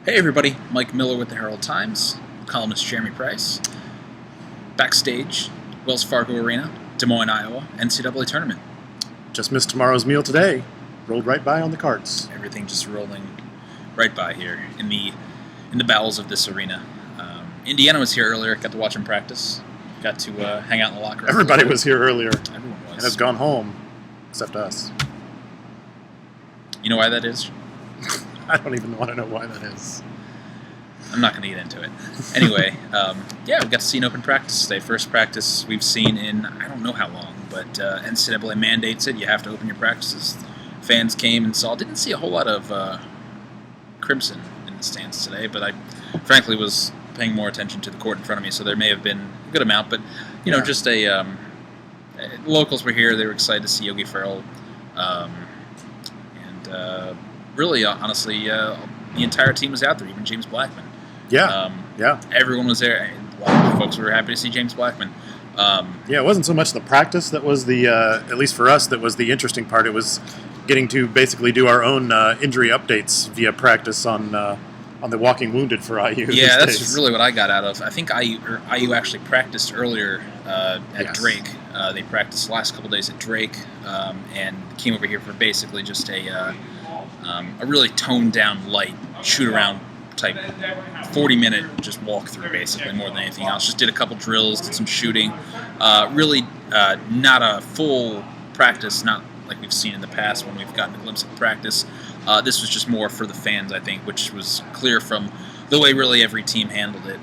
Hey everybody, Mike Miller with the Herald-Times, columnist Jeremy Price. Backstage, Wells Fargo Arena, Des Moines, Iowa, NCAA tournament. Just missed tomorrow's meal today. Rolled right by on the carts. Everything just rolling right by here in the bowels of this arena. Indiana was here earlier, got to watch him practice. Got to hang out in the locker room. Everybody was here earlier. Everyone was. And has gone home, except us. You know why that is? I don't even want to know why that is. I'm not going to get into it. Anyway, we got to see an open practice today. First practice we've seen in I don't know how long, but NCAA mandates it. You have to open your practices. Fans came and saw. Didn't see a whole lot of crimson in the stands today, but I frankly was paying more attention to the court in front of me, so there may have been a good amount. But, just locals were here. They were excited to see Yogi Ferrell. Really, honestly, the entire team was out there, even James Blackman. Yeah. Everyone was there. A lot of folks were happy to see James Blackman. It wasn't so much the practice that was the, at least for us, that was the interesting part. It was getting to basically do our own injury updates via practice on the Walking Wounded for IU. Yeah, that's really what I got out of. I think IU actually practiced earlier at Drake. They practiced the last couple days at Drake and came over here for basically just a really toned down, light shoot around type 40-minute just walk through, basically, more than anything else. Just did a couple drills, did some shooting. Really not a full practice, not like we've seen in the past when we've gotten a glimpse of practice. This was just more for the fans, I think, which was clear from the way really every team handled it.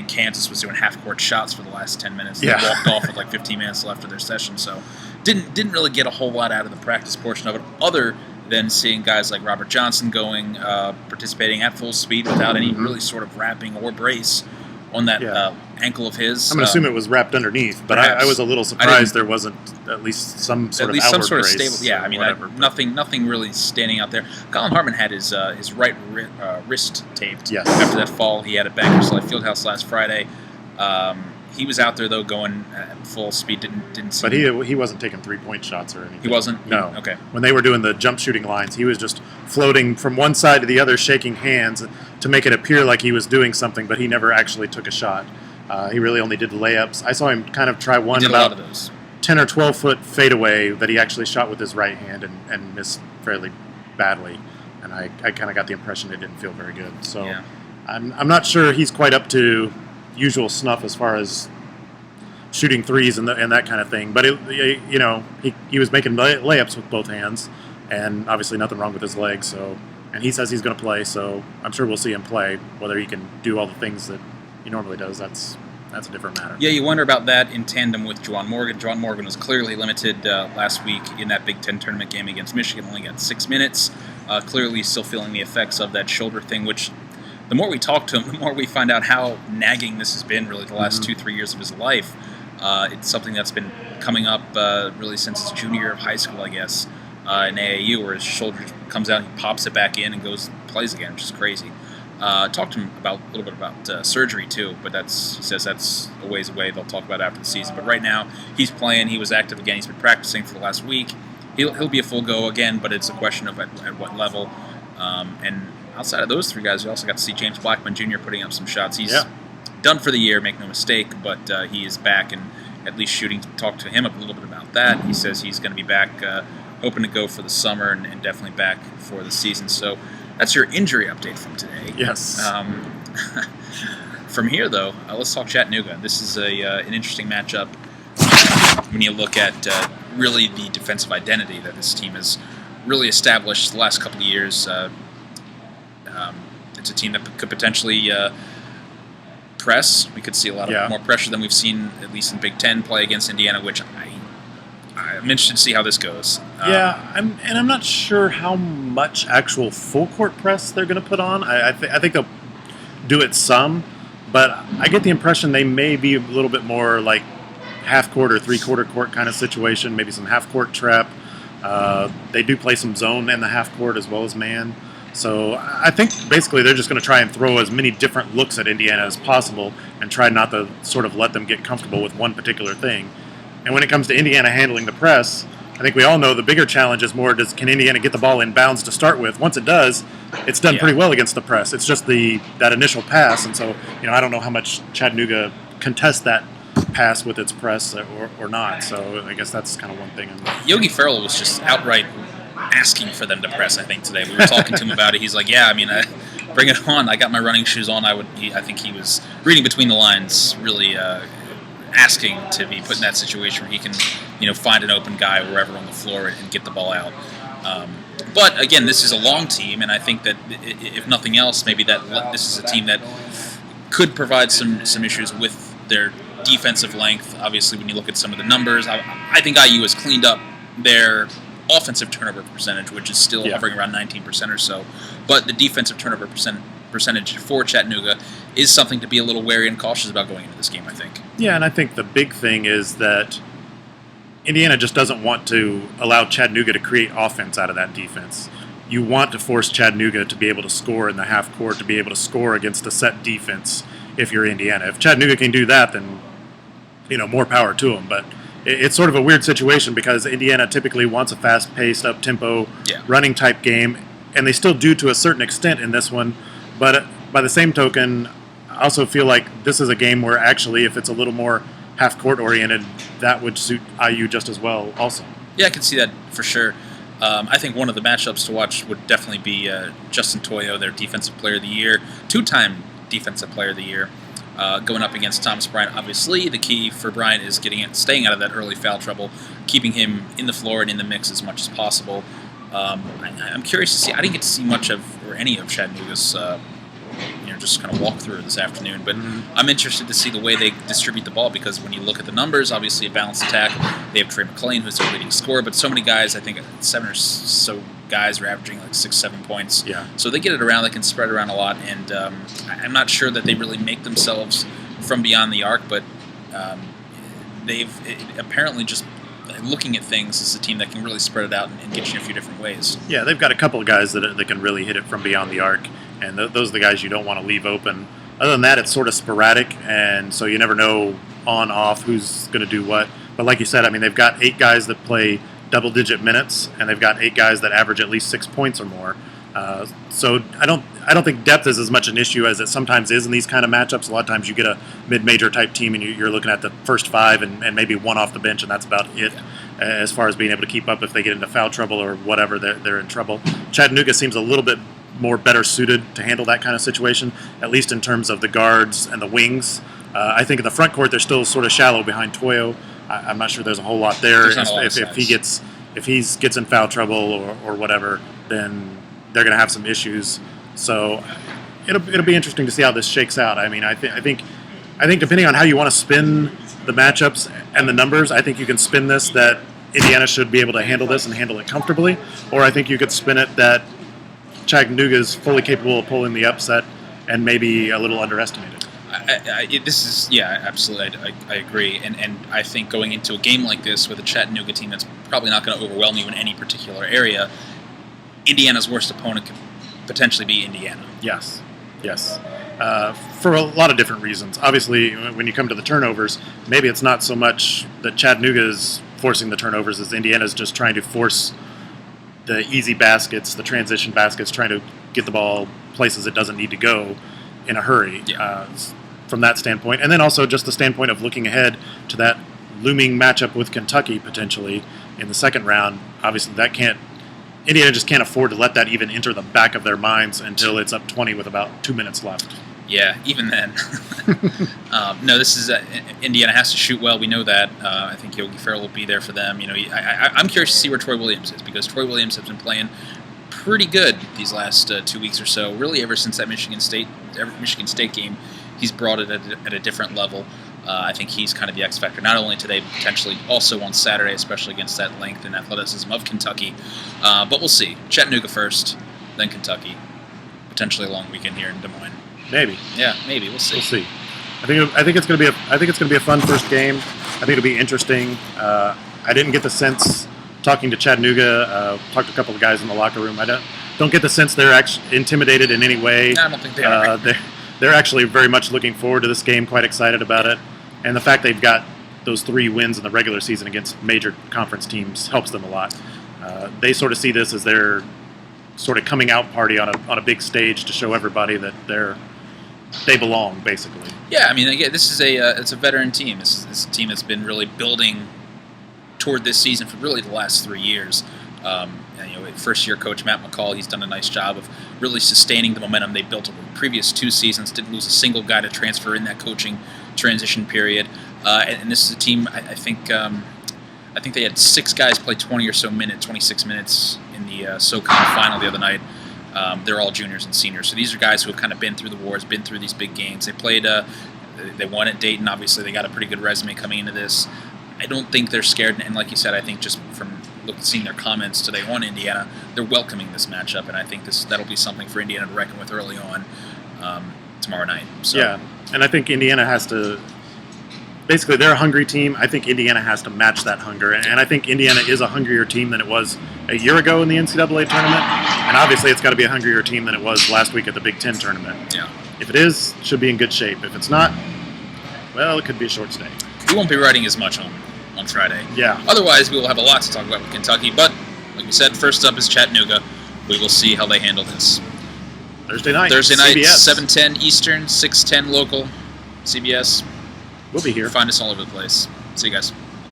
Kansas was doing half-court shots for the last 10 minutes. They walked off with like 15 minutes left of their session, so didn't really get a whole lot out of the practice portion of it, other than seeing guys like Robert Johnson participating at full speed without any really sort of wrapping or brace on that ankle of his. I'm going to assume it was wrapped underneath, but I was a little surprised there wasn't at least some sort of outward brace. Stable. Yeah, I mean, nothing really standing out there. Colin Hartman had his right wrist taped. Yes. After that fall he had at Bakersfield Fieldhouse last Friday. He was out there though, going at full speed. Didn't see. But he wasn't taking 3-point shots or anything. He wasn't. No. Okay. When they were doing the jump shooting lines, he was just floating from one side to the other, shaking hands to make it appear like he was doing something, but he never actually took a shot. He really only did layups. I saw him kind of try one about a lot of those 10 or 12 foot fadeaway that he actually shot with his right hand and missed fairly badly. And I kind of got the impression it didn't feel very good. So I'm not sure he's quite up to usual snuff as far as shooting threes and that kind of thing. But he was making layups with both hands, and obviously nothing wrong with his legs. So, and he says he's going to play. So I'm sure we'll see him play. Whether he can do all the things that he normally does, that's a different matter. Yeah, you wonder about that in tandem with Juwan Morgan. Juwan Morgan was clearly limited last week in that Big Ten tournament game against Michigan. Only got 6 minutes. Clearly still feeling the effects of that shoulder thing, which the more we talk to him, the more we find out how nagging this has been really the last 2-3 years of his life. It's something that's been coming up really since his junior year of high school, I guess, in AAU, where his shoulder comes out, he pops it back in and plays again, which is crazy. Talked to him a little bit about surgery too, but he says that's a ways away. They'll talk about it after the season. But right now, he's playing. He was active again. He's been practicing for the last week. He'll be a full go again, but it's a question of at what level. And outside of those three guys, we also got to see James Blackman Jr. putting up some shots. He's done for the year, make no mistake, but he is back and at least shooting. Talked to him a little bit about that. He says he's going to be back, hoping to go for the summer and definitely back for the season. So that's your injury update from today. Yes. From here, though, let's talk Chattanooga. This is an interesting matchup when you look at really the defensive identity that this team has really established the last couple of years. It's a team that could potentially press. We could see a lot more pressure than we've seen, at least in Big Ten play against Indiana, which I'm interested to see how this goes. I'm not sure how much actual full court press they're going to put on. I think they'll do it some, but I get the impression they may be a little bit more like half court or 3/4 court kind of situation, maybe some half court trap. They do play some zone in the half court as well as man. So I think basically they're just going to try and throw as many different looks at Indiana as possible and try not to sort of let them get comfortable with one particular thing. And when it comes to Indiana handling the press, I think we all know the bigger challenge is more, can Indiana get the ball in bounds to start with? Once it does, it's done pretty well against the press. It's just that initial pass, and so I don't know how much Chattanooga contests that pass with its press or not. So I guess that's kind of one thing. Yogi Ferrell was just outright asking for them to press, I think, today. We were talking to him about it. He's like, yeah, I mean, bring it on. I got my running shoes on. I think he was reading between the lines, really asking to be put in that situation where he can, find an open guy wherever on the floor and get the ball out. But again, this is a long team, and I think that if nothing else, maybe that this is a team that could provide some issues with their defensive length. Obviously, when you look at some of the numbers, I think IU has cleaned up their offensive turnover percentage, which is still hovering around 19% or so. But the defensive turnover percentage for Chattanooga is something to be a little wary and cautious about going into this game, I think. Yeah, and I think the big thing is that Indiana just doesn't want to allow Chattanooga to create offense out of that defense. You want to force Chattanooga to be able to score in the half court, to be able to score against a set defense if you're Indiana. If Chattanooga can do that, then more power to them. But it's sort of a weird situation because Indiana typically wants a fast-paced, up-tempo, running-type game, and they still do to a certain extent in this one. But by the same token, I also feel like this is a game where actually if it's a little more half-court oriented, that would suit IU just as well also. Yeah, I can see that for sure. I think one of the matchups to watch would definitely be Justin Toyo, their Defensive Player of the Year, two-time Defensive Player of the Year, going up against Thomas Bryant. Obviously, the key for Bryant is staying out of that early foul trouble, keeping him in the floor and in the mix as much as possible. I'm curious to see. I didn't get to see much of or any of Chattanooga's just kind of walk through this afternoon, but I'm interested to see the way they distribute the ball because when you look at the numbers, obviously a balanced attack. They have Trey McClain, who's their leading scorer, but so many guys, I think 7 or so guys are averaging like 6-7 points. Yeah. So they get it around, they can spread around a lot, and I'm not sure that they really make themselves from beyond the arc, but they've apparently just looking at things as a team that can really spread it out and get you in a few different ways. Yeah, they've got a couple of guys that can really hit it from beyond the arc, and those are the guys you don't want to leave open. Other than that, it's sort of sporadic, and so you never know on, off, who's going to do what. But like you said, I mean, they've got 8 guys that play double-digit minutes, and they've got 8 guys that average at least 6 points or more. So I don't think depth is as much an issue as it sometimes is in these kind of matchups. A lot of times you get a mid-major type team and you're looking at the first 5 and maybe one off the bench, and that's about it as far as being able to keep up if they get into foul trouble or whatever, they're in trouble. Chattanooga seems a little bit more better suited to handle that kind of situation, at least in terms of the guards and the wings. I think in the front court they're still sort of shallow behind Toyo. I'm not sure there's a whole lot there. If he gets in foul trouble or whatever, then they're going to have some issues. So it'll be interesting to see how this shakes out. I mean, I think depending on how you want to spin the matchups and the numbers, I think you can spin this that Indiana should be able to handle this and handle it comfortably, or I think you could spin it that Chattanooga is fully capable of pulling the upset and maybe a little underestimated. Absolutely. I agree, and I think going into a game like this with a Chattanooga team that's probably not going to overwhelm you in any particular area, Indiana's worst opponent could potentially be Indiana. Yes. For a lot of different reasons. Obviously, when you come to the turnovers, maybe it's not so much that Chattanooga is forcing the turnovers as Indiana's just trying to force the easy baskets, the transition baskets, trying to get the ball places it doesn't need to go in a hurry. From that standpoint. And then also just the standpoint of looking ahead to that looming matchup with Kentucky potentially in the second round. Obviously, Indiana just can't afford to let that even enter the back of their minds until it's up 20 with about 2 minutes left. Yeah, even then. No, this is Indiana has to shoot well. We know that. I think Yogi Ferrell will be there for them. I'm curious to see where Troy Williams is because Troy Williams has been playing pretty good these last 2 weeks or so. Really, ever since that Michigan State game, he's brought it at a different level. I think he's kind of the X factor, not only today, but potentially also on Saturday, especially against that length and athleticism of Kentucky. But we'll see. Chattanooga first, then Kentucky. Potentially a long weekend here in Des Moines. Maybe. Yeah, maybe. We'll see. We'll see. I think it's going to be a fun first game. I think it'll be interesting. I didn't get the sense talking to Chattanooga. Talked to a couple of guys in the locker room. I don't get the sense they're actually intimidated in any way. No, I don't think they are. They're actually very much looking forward to this game. Quite excited about it. And the fact they've got those 3 wins in the regular season against major conference teams helps them a lot. They sort of see this as their sort of coming out party on a big stage to show everybody that they belong, basically. Yeah, I mean, again, this is it's a veteran team. This is a team that's been really building toward this season for really the last 3 years. First-year coach Matt McCall, he's done a nice job of really sustaining the momentum they built over the previous 2 seasons. Didn't lose a single guy to transfer in that coaching transition period. And this is a team. I think they had 6 guys play 20 or so minutes, 26 minutes in the SoCon final the other night. They're all juniors and seniors, so these are guys who have kind of been through the wars, been through these big games. They played. They won at Dayton. Obviously, they got a pretty good resume coming into this. I don't think they're scared, and like you said, I think just from seeing their comments today on Indiana, they're welcoming this matchup, and I think that'll be something for Indiana to reckon with early on tomorrow night. So. Yeah, and I think Indiana has to. Basically, they're a hungry team. I think Indiana has to match that hunger, and I think Indiana is a hungrier team than it was a year ago in the NCAA tournament, and obviously it's got to be a hungrier team than it was last week at the Big Ten tournament. Yeah. If it is, it should be in good shape. If it's not, well, it could be a short stay. We won't be writing as much on Friday. Yeah. Otherwise, we will have a lot to talk about with Kentucky, but like we said, first up is Chattanooga. We will see how they handle this. Thursday night, CBS. 7:10 Eastern, 6:10 local, CBS. We'll be here. Find us all over the place. See you guys.